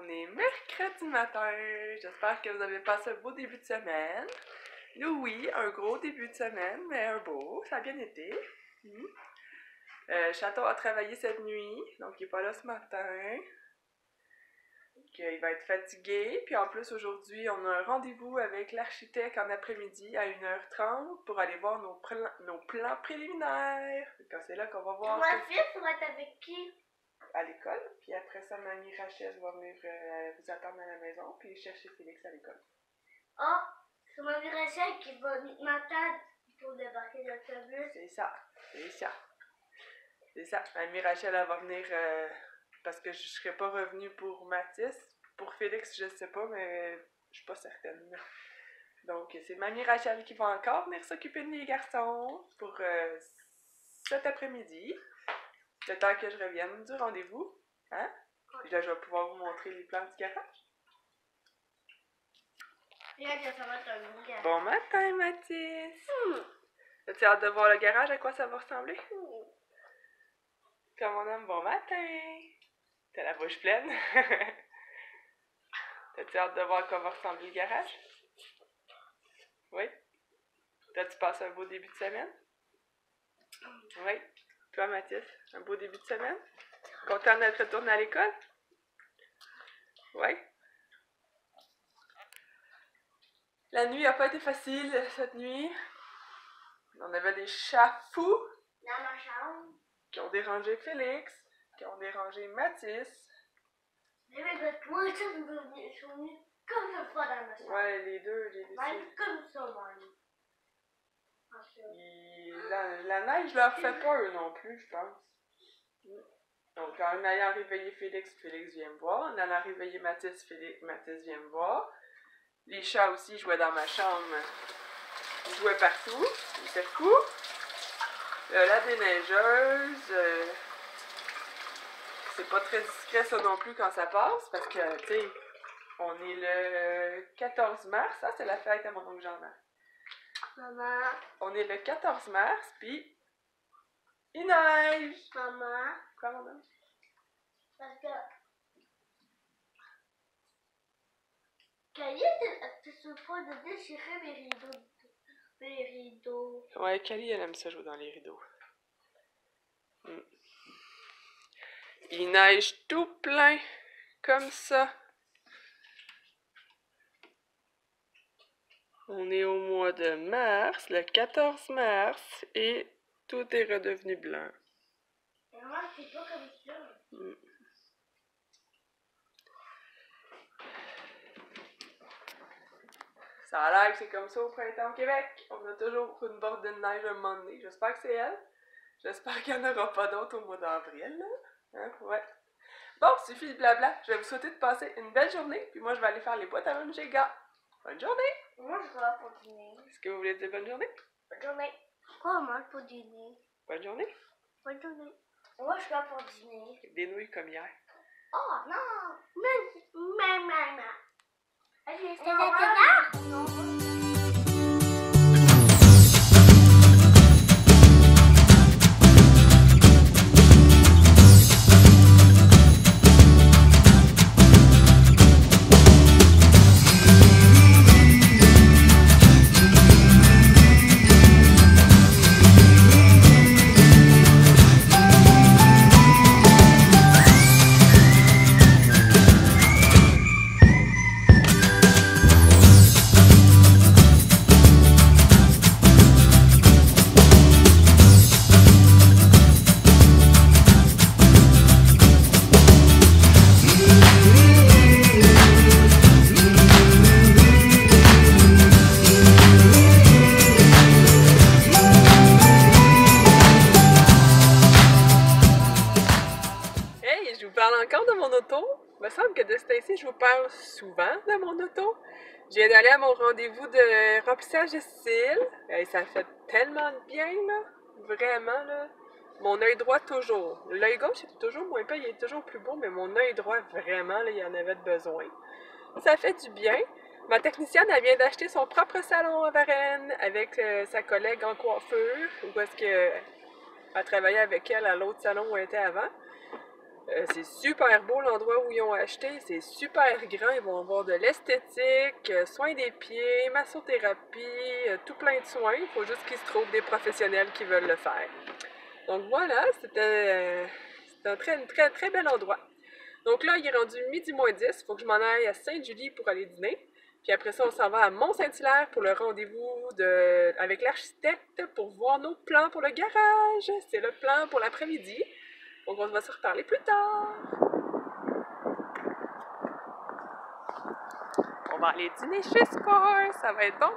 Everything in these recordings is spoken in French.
On est mercredi matin. J'espère que vous avez passé un beau début de semaine. Nous, oui, un gros début de semaine, mais un beau. Ça a bien été. Chaton a travaillé cette nuit, donc il n'est pas là ce matin. Il va être fatigué. Puis en plus, aujourd'hui, on a un rendez-vous avec l'architecte en après-midi à 1h30 pour aller voir nos plans préliminaires. C'est là qu'on va voir. Ma fille pour être avec qui? À l'école. Puis après ça, mamie Rachel va venir vous attendre à la maison, puis chercher Félix à l'école. Ah, c'est mamie Rachel qui va m'attendre pour débarquer de l'autobus. C'est ça. C'est ça. C'est ça. Mamie Rachel, elle va venir parce que je serai pas revenue pour Mathis. Pour Félix, je sais pas, mais je suis pas certaine. Donc, c'est mamie Rachel qui va encore venir s'occuper de les garçons pour cet après-midi. Le temps que je revienne du rendez-vous. Hein? Puis là, je vais pouvoir vous montrer les plans du garage. Ça va être un beau garage. Bon matin, Mathis! As-tu hâte de voir le garage, à quoi ça va ressembler? Comme on aime, bon matin! T'as la bouche pleine? T'as-tu hâte de voir à quoi va ressembler le garage? Oui? T'as-tu passé un beau début de semaine? Oui? Toi, Mathis, un beau début de semaine? Content d'être retourné à l'école? Oui? La nuit n'a pas été facile cette nuit. On avait des chats fous. Dans ma chambre. Qui ont dérangé Félix. Qui ont dérangé Mathis. Mais moi, ça me sont venus comme ça fois dans ma chambre. Ouais, les deux. Même comme ça, même. La neige leur fait peur non plus, je pense. Donc, en ayant réveillé Félix, Félix vient me voir. En allant réveiller Mathis, Mathis vient me voir. Les chats aussi jouaient dans ma chambre. Ils jouaient partout. Ils étaient fous. La déneigeuse. C'est pas très discret ça non plus quand ça passe. Parce que, tu sais, on est le 14 mars. Ça, c'est la fête à mon oncle Jean-Marc. Maman. On est le 14 mars, puis il neige! Maman. Quoi, mon homme? Parce que... Kali, tu souffres pas de déchirer mes rideaux. Mes rideaux. Ouais, Kali, elle aime ça jouer dans les rideaux. Il neige tout plein, comme ça. On est au mois de mars, le 14 mars, et tout est redevenu blanc. Maman, c'est pas comme ça. Ça a l'air que c'est comme ça au printemps au Québec. On a toujours une bordée de neige un moment donné. J'espère que c'est elle. J'espère qu'il n'y en aura pas d'autres au mois d'avril, là. Hein? Ouais. Bon, suffit de blabla. Je vais vous souhaiter de passer une belle journée, puis moi je vais aller faire les boîtes à lunch, les gars. Bonne journée! Moi, je vais pour dîner. Est-ce que vous voulez dire bonne journée? Bonne journée. Quoi, moi, pour dîner? Bonne journée? Bonne journée. Moi, je vais pour dîner. Des nouilles comme hier. Oh, non! Mais. Allez, c'est là? Non. Encore de mon auto. Il me semble que de ce temps-ci, je vous parle souvent de mon auto. Je viens d'aller à mon rendez-vous de remplissage de cils. Et ça fait tellement de bien, là. Vraiment, là. Mon œil droit, toujours. L'œil gauche, est toujours moins pire, il est toujours plus beau, mais mon œil droit, vraiment, là, il y en avait besoin. Ça fait du bien. Ma technicienne, elle vient d'acheter son propre salon à Varennes avec sa collègue en coiffure, où est-ce que elle travaillait avec elle à l'autre salon où elle était avant. C'est super beau l'endroit où ils ont acheté, c'est super grand, ils vont avoir de l'esthétique, soins des pieds, massothérapie, tout plein de soins. Il faut juste qu'ils se trouvent des professionnels qui veulent le faire. Donc voilà, c'était un très bel endroit. Donc là, il est rendu midi moins 10, il faut que je m'en aille à Sainte-Julie pour aller dîner. Puis après ça, on s'en va à Mont-Saint-Hilaire pour le rendez-vous avec l'architecte pour voir nos plans pour le garage. C'est le plan pour l'après-midi. Donc on va se reparler plus tard. On va aller dîner chez Score, ça va être bon.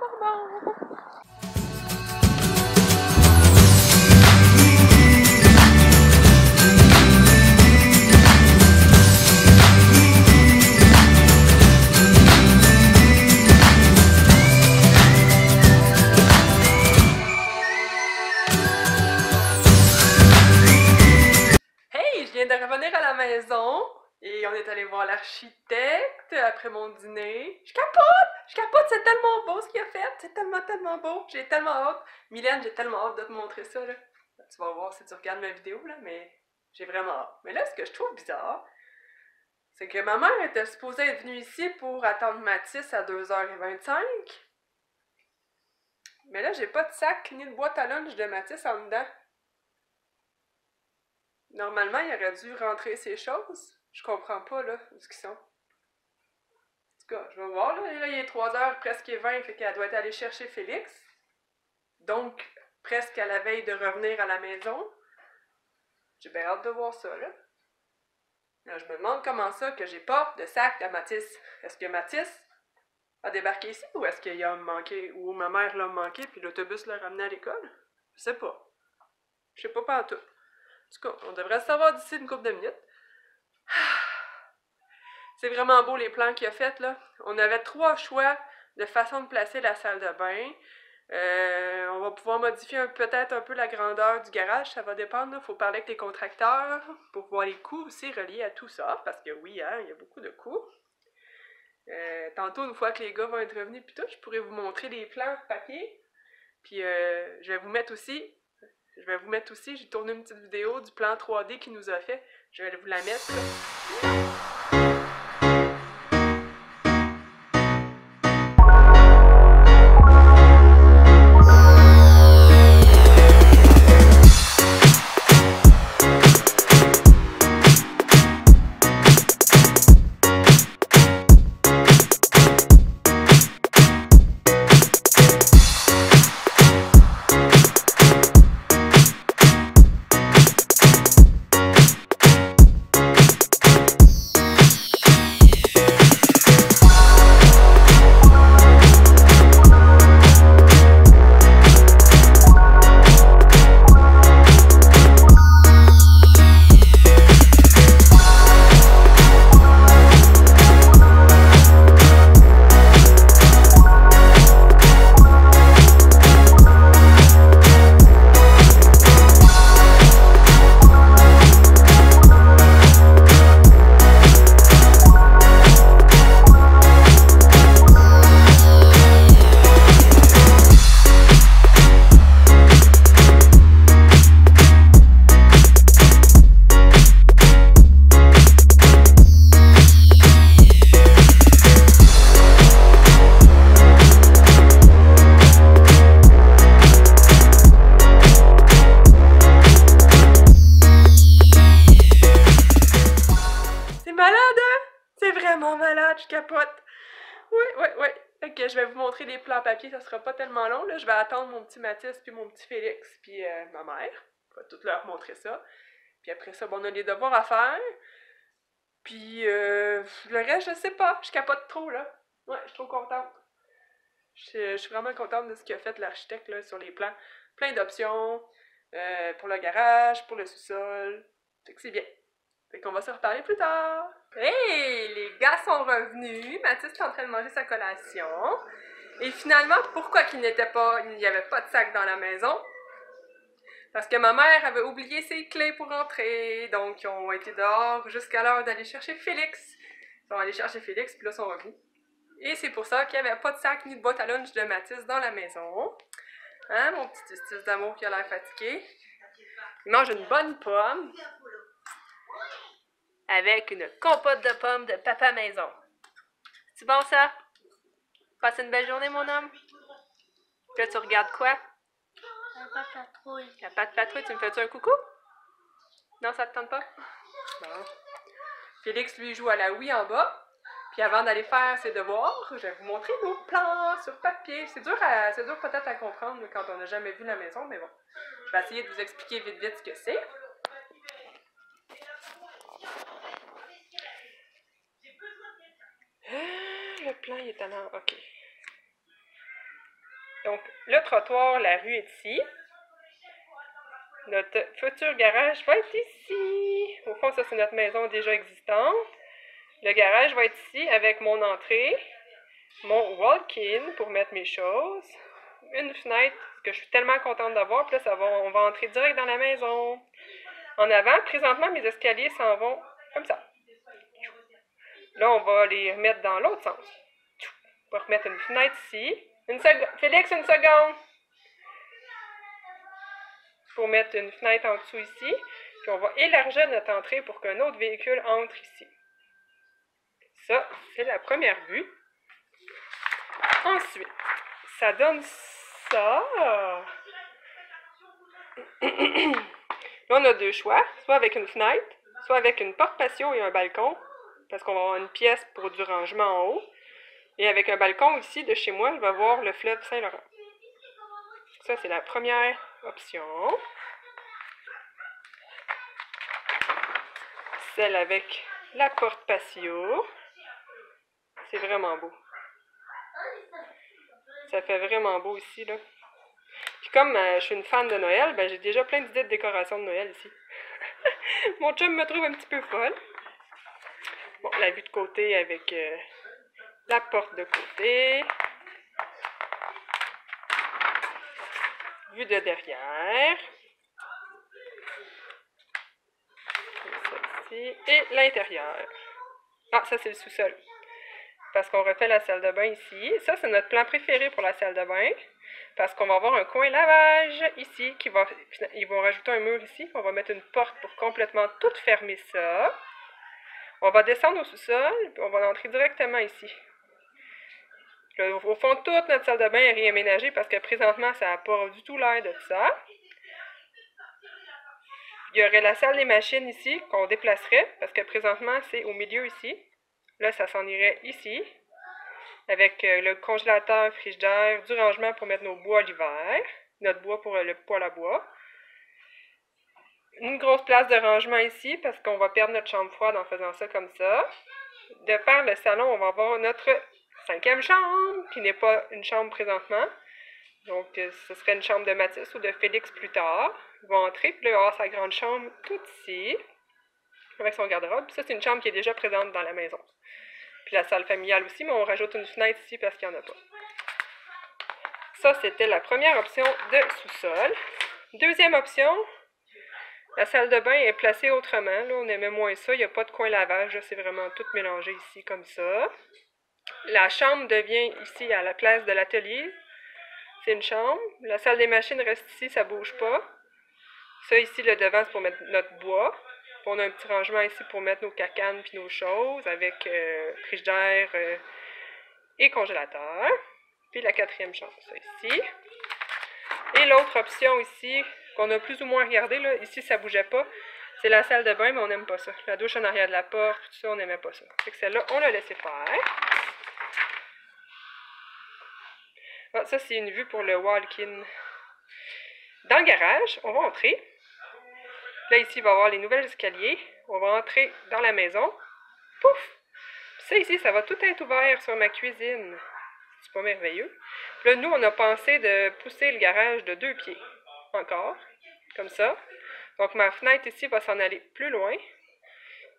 Hey, je viens de revenir à la maison et on est allé voir l'architecte après mon dîner. Je capote, c'est tellement beau ce qu'il a fait, c'est tellement beau, j'ai tellement hâte. Mylène, j'ai tellement hâte de te montrer ça, là. Tu vas voir si tu regardes ma vidéo, là, mais j'ai vraiment hâte. Mais là, ce que je trouve bizarre, c'est que ma mère était supposée être venue ici pour attendre Mathis à 2h25. Mais là, j'ai pas de sac ni de boîte à lunch de Mathis en dedans. Normalement, il aurait dû rentrer ses choses. Je comprends pas, là, où est-ce qu'ils sont. En tout cas, je vais voir, là, il est 3h, presque 20, fait qu'elle doit être allée chercher Félix. Donc, presque à la veille de revenir à la maison. J'ai bien hâte de voir ça, là. Là, je me demande comment ça que j'ai pas de sac de Mathis. Est-ce que Mathis a débarqué ici ou est-ce qu'il a manqué, ou ma mère l'a manqué puis l'autobus l'a ramené à l'école? Je sais pas. Je sais pas tout. En tout cas, on devrait le savoir d'ici une couple de minutes. C'est vraiment beau les plans qu'il a fait là. On avait 3 choix de façon de placer la salle de bain. On va pouvoir modifier peut-être un peu la grandeur du garage, ça va dépendre. Il faut parler avec les contracteurs pour voir les coûts aussi reliés à tout ça, parce que oui, hein, il y a beaucoup de coûts. Tantôt, une fois que les gars vont être revenus, puis tout, je pourrais vous montrer les plans papier. Puis je vais vous mettre aussi, j'ai tourné une petite vidéo du plan 3D qu'il nous a fait. Je vais vous la mettre. Je capote. Oui. Ok, je vais vous montrer les plans papier, ça sera pas tellement long. Là, je vais attendre mon petit Mathis, puis mon petit Félix, puis ma mère. Je vais tout leur montrer ça. Puis après ça, bon, on a les devoirs à faire. Puis le reste, je sais pas. Je capote trop, là. Ouais, je suis trop contente. Je suis vraiment contente de ce qu'a fait l'architecte là sur les plans. Plein d'options pour le garage, pour le sous-sol. Fait que c'est bien. Fait qu'on va se reparler plus tard. Hey! Les gars sont revenus. Mathis est en train de manger sa collation. Et finalement, pourquoi il n'y avait pas de sac dans la maison? Parce que ma mère avait oublié ses clés pour entrer. Donc, ils ont été dehors jusqu'à l'heure d'aller chercher Félix. Ils sont allés chercher Félix, puis là, ils sont revenus. Et c'est pour ça qu'il n'y avait pas de sac ni de boîte à lunch de Mathis dans la maison. Hein, mon petit style d'amour qui a l'air fatigué. Il mange une bonne pomme. avec une compote de pommes de papa maison. C'est bon ça? Passe une belle journée mon homme. Là tu regardes quoi? La pâte patrouille. La pâte patrouille, tu me fais-tu un coucou? Non, ça te tente pas? Bon. Félix lui joue à la Wii en bas. Puis avant d'aller faire ses devoirs, je vais vous montrer nos plans sur papier. C'est dur peut-être à comprendre quand on n'a jamais vu la maison, mais bon. Je vais essayer de vous expliquer vite vite ce que c'est. Le plan il est tellement... OK. Donc, le trottoir, la rue est ici. Notre futur garage va être ici. Au fond, ça, c'est notre maison déjà existante. Le garage va être ici avec mon entrée, mon walk-in pour mettre mes choses, une fenêtre que je suis tellement contente d'avoir. Puis là, on va entrer direct dans la maison. En avant, présentement, mes escaliers s'en vont comme ça. Là, on va les remettre dans l'autre sens. On va remettre une fenêtre ici. Félix, une seconde! Pour mettre une fenêtre en dessous ici. Puis on va élargir notre entrée pour qu'un autre véhicule entre ici. Ça, c'est la première vue. Ensuite, ça donne ça. Là, on a deux choix. Soit avec une fenêtre, soit avec une porte patio et un balcon. Parce qu'on va avoir une pièce pour du rangement en haut. Et avec un balcon ici de chez moi, je vais voir le fleuve Saint-Laurent. Ça, c'est la première option. Celle avec la porte patio. C'est vraiment beau. Ça fait vraiment beau ici, là. Puis comme je suis une fan de Noël, ben j'ai déjà plein d'idées de décoration de Noël ici. Mon chum me trouve un petit peu folle. Bon, la vue de côté avec la porte de côté. Vue de derrière. Celle-ci. Et l'intérieur. Ah, ça c'est le sous-sol. Parce qu'on refait la salle de bain ici. Ça, c'est notre plan préféré pour la salle de bain. Parce qu'on va avoir un coin lavage ici. Ils vont rajouter un mur ici. On va mettre une porte pour complètement tout fermer ça. On va descendre au sous-sol. Puis on va entrer directement ici. Là, au fond, toute notre salle de bain est réaménagée parce que présentement, ça n'a pas du tout l'air de ça. Il y aurait la salle des machines ici qu'on déplacerait parce que présentement, c'est au milieu ici. Là, ça s'en irait ici, avec le congélateur, frigidaire, du rangement pour mettre nos bois l'hiver, notre bois pour le poêle à bois. Une grosse place de rangement ici, parce qu'on va perdre notre chambre froide en faisant ça comme ça. De par le salon, on va avoir notre 5e chambre, qui n'est pas une chambre présentement. Donc, ce serait une chambre de Mathis ou de Félix plus tard. Il va entrer, puis là, il va avoir sa grande chambre tout ici, avec son garde-robe. Puis ça, c'est une chambre qui est déjà présente dans la maison. Puis la salle familiale aussi, mais on rajoute une fenêtre ici parce qu'il n'y en a pas. Ça, c'était la première option de sous-sol. Deuxième option, la salle de bain est placée autrement. Là, on aimait moins ça. Il n'y a pas de coin lavage. C'est vraiment tout mélangé ici comme ça. La chambre devient ici à la place de l'atelier. C'est une chambre. La salle des machines reste ici, ça ne bouge pas. Ça ici, le devant, c'est pour mettre notre bois. On a un petit rangement ici pour mettre nos cacanes puis nos choses avec frigidaire et congélateur. Puis la 4e chambre, ça ici. Et l'autre option ici, qu'on a plus ou moins regardé, là, ici ça bougeait pas, c'est la salle de bain, mais on n'aime pas ça. La douche en arrière de la porte, tout ça, on n'aimait pas ça. Fait que celle-là, on l'a laissé faire. Ah, ça, c'est une vue pour le walk-in. Dans le garage, on va entrer. Là, ici, il va y avoir les nouvelles escaliers. On va entrer dans la maison. Pouf! Ça, ici, ça va tout être ouvert sur ma cuisine. C'est pas merveilleux. Puis là, nous, on a pensé de pousser le garage de 2 pieds. Encore. Comme ça. Donc, ma fenêtre ici va s'en aller plus loin.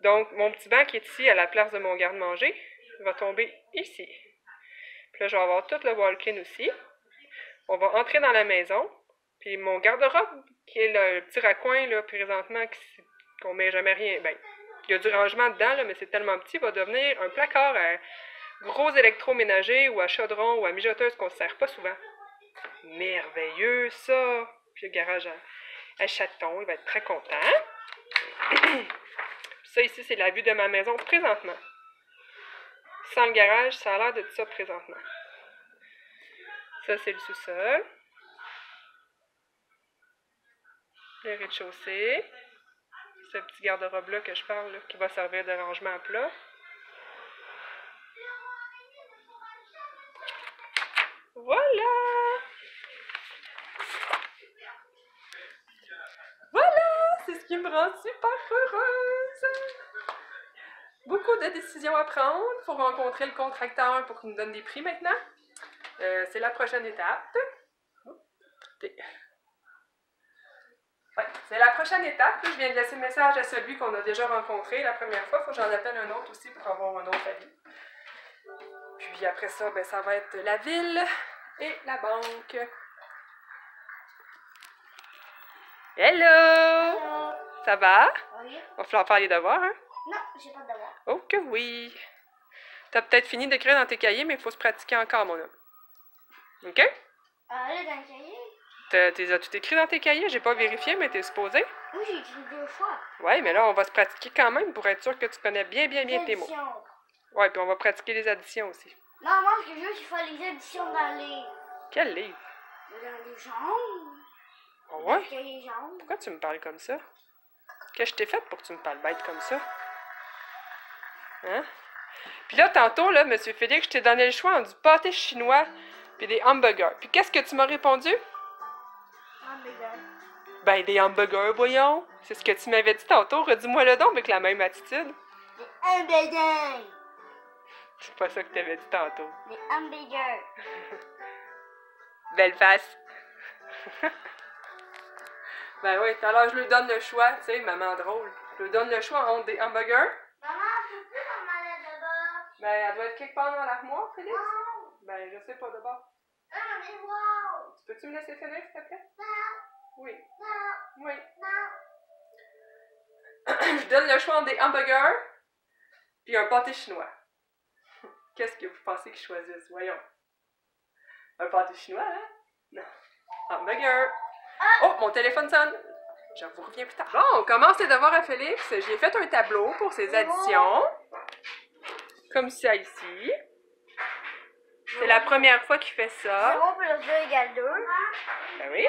Donc, mon petit banc qui est ici à la place de mon garde-manger va tomber ici. Puis là, je vais avoir tout le walk-in aussi. On va entrer dans la maison. Puis mon garde-robe, qui est le petit raccoin, là, présentement, qu'on met jamais rien. Ben, il y a du rangement dedans, là, mais c'est tellement petit, il va devenir un placard à gros électroménager ou à chaudron ou à mijoteuse qu'on ne sert pas souvent. Merveilleux, ça! Puis le garage à chaton, il va être très content. Puis Ça ici, c'est la vue de ma maison présentement. Sans le garage, ça a l'air de ça présentement. Ça, c'est le sous-sol. Le rez-de-chaussée. Ce petit garde-robe-là que je parle, là, qui va servir de rangement à plat. Voilà! Voilà! C'est ce qui me rend super heureuse! Beaucoup de décisions à prendre. Il faut rencontrer le contracteur pour qu'il nous donne des prix maintenant. C'est la prochaine étape. Ouais, c'est la prochaine étape. Je viens de laisser le message à celui qu'on a déjà rencontré la première fois. Il faut que j'en appelle un autre aussi pour avoir un autre avis. Puis après ça, ben, ça va être la ville et la banque. Hello! Ça va? Oui. Va falloir faire les devoirs, hein? Non, j'ai pas de devoir. Oh que oui! T'as peut-être fini d'écrire dans tes cahiers, mais il faut se pratiquer encore, mon homme. OK? Là, dans le cahier? T'as tout écrit dans tes cahiers? J'ai pas vérifié, mais t'es supposé? Oui, j'ai écrit 2 fois. Ouais, mais là, on va se pratiquer quand même pour être sûr que tu connais bien tes mots. Addition. Ouais, puis on va pratiquer les additions aussi. Non, moi, ce que je veux, c'est faire les additions dans les... Quel livre? Dans les jaunes. Oh Dans le ouais? cahier jaune. Pourquoi tu me parles comme ça? Qu'est-ce que je t'ai fait pour que tu me parles bête comme ça? Hein? Puis là, tantôt, là, Monsieur Félix, je t'ai donné le choix entre du pâté chinois puis des hamburgers. Puis qu'est-ce que tu m'as répondu? Hamburger. Ben, des hamburgers, voyons. C'est ce que tu m'avais dit tantôt. Redis-moi le don avec la même attitude. Des hamburgers. C'est pas ça que t'avais dit tantôt. Des hamburgers. Belle face. Ben oui, tout à l'heure, je lui donne le choix, tu sais, maman drôle. Je lui donne le choix entre des hamburgers. Maman, peux-tu m'en aller d'abord? Ben, elle doit être quelque part dans l'armoire, Félix. Non. Ben, je sais pas d'abord. Ah, mais wow. Peux-tu me laisser finir, s'il te plaît? Non, Oui. non, Oui. non. Je donne le choix entre des hamburgers puis un pâté chinois. Qu'est-ce que vous pensez qu'ils choisissent? Voyons. Un pâté chinois, hein? Non. Hamburger. Oh, mon téléphone sonne. Je vous reviens plus tard. Bon, on commence les devoirs à Félix. J'ai fait un tableau pour ses additions. Comme ça ici. C'est la première fois qu'il fait ça. 0 plus 2 égale 2. Ben oui.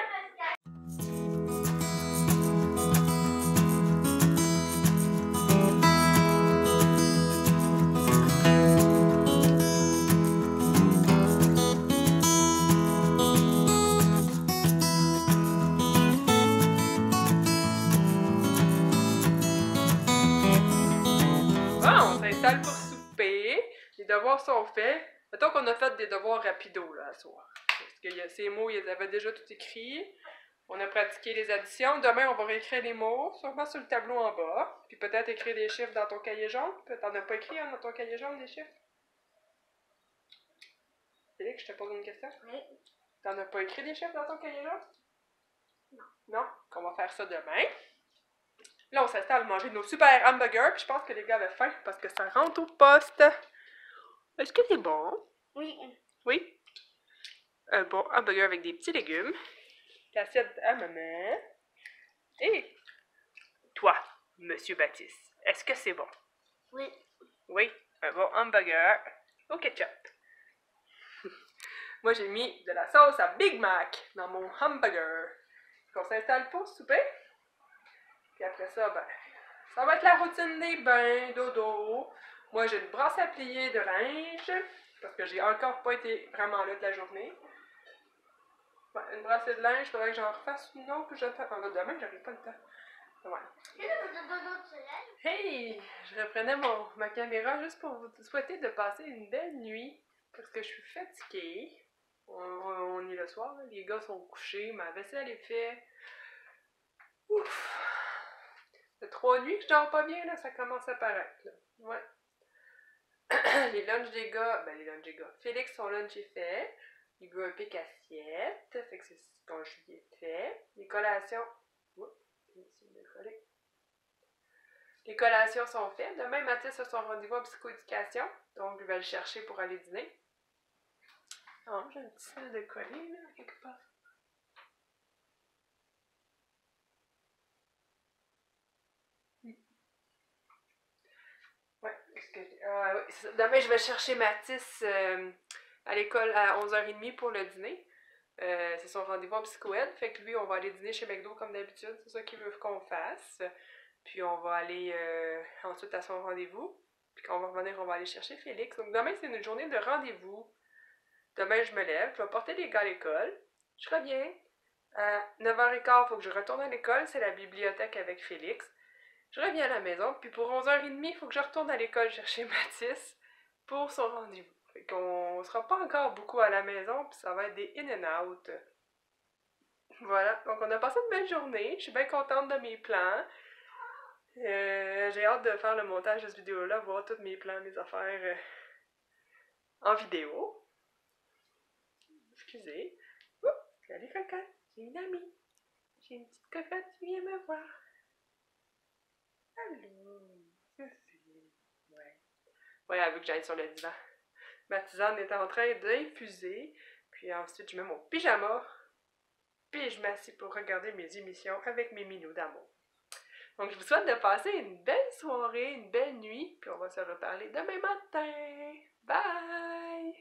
Bon, on s'installe pour souper. Les devoirs sont faits. Mettons qu'on a fait des devoirs rapidos là, ce soir. Parce que ces mots, ils avaient déjà tout écrit. On a pratiqué les additions. Demain, on va réécrire les mots, sûrement sur le tableau en bas. Puis peut-être écrire des chiffres dans ton cahier jaune. T'en as pas écrit hein, dans ton cahier jaune des chiffres? Félix, je te pose une question. Oui. T'en as pas écrit des chiffres dans ton cahier jaune? Non. Non? Qu'on va faire ça demain. Là, on s'installe à manger nos super hamburgers. Puis je pense que les gars avaient faim parce que ça rentre au poste. Est-ce que c'est bon? Oui. Oui? Un bon hamburger avec des petits légumes. L'assiette à maman. Et toi, Monsieur Baptiste, est-ce que c'est bon? Oui. Oui, un bon hamburger au ketchup. Moi, j'ai mis de la sauce à Big Mac dans mon hamburger. On s'installe pour souper. Puis après ça, ben, ça va être la routine des bains, dodo. Moi, j'ai une brosse à plier de linge, parce que j'ai encore pas été vraiment là de la journée. Ouais, une brassée de linge, il faudrait que j'en refasse une autre, que je fasse. Enfin, demain, j'aurai pas le temps. Ouais. Hey! Je reprenais ma caméra juste pour vous souhaiter de passer une belle nuit, parce que je suis fatiguée. On est le soir, là. Les gars sont couchés, ma vaisselle est faite. Ouf! Ça fait 3 nuits que je dors pas bien, là, ça commence à paraître, là. Ouais. Les lunchs des gars, ben les lunchs des gars. Félix, son lunch est fait. Il veut un pic assiette, fait que c'est ce qu'on lui ai fait. Les collations. Oups, les collations sont faites. Demain, Mathis a son rendez-vous en psychoéducation, donc je vais le chercher pour aller dîner. Oh, j'ai un petit fil de coller, là, quelque part. Demain, je vais chercher Mathis à l'école à 11h30 pour le dîner. C'est son rendez-vous en psycho-aide. Fait que lui, on va aller dîner chez McDo comme d'habitude. C'est ça qu'il veut qu'on fasse. Puis on va aller ensuite à son rendez-vous. Puis quand on va revenir, on va aller chercher Félix. Donc demain, c'est une journée de rendez-vous. Demain, je me lève. Je vais porter les gars à l'école. Je reviens. À 9h15, il faut que je retourne à l'école. C'est la bibliothèque avec Félix. Je reviens à la maison. Puis pour 11h30, il faut que je retourne à l'école chercher Mathis pour son rendez-vous. Fait qu'on sera pas encore beaucoup à la maison. Puis ça va être des in and out. Voilà, donc on a passé une belle journée. Je suis bien contente de mes plans. J'ai hâte de faire le montage de cette vidéo-là, voir tous mes plans, mes affaires en vidéo. Excusez. Oups, salut cocotte, j'ai une amie. J'ai une petite cocotte qui vient me voir. Allô, Cécile. Ouais. Ouais, elle veut que j'aille sur le divan. Ma tisane est en train d'infuser. Puis ensuite, je mets mon pyjama. Puis je m'assieds pour regarder mes émissions avec mes minous d'amour. Donc, je vous souhaite de passer une belle soirée, une belle nuit, puis on va se reparler demain matin. Bye!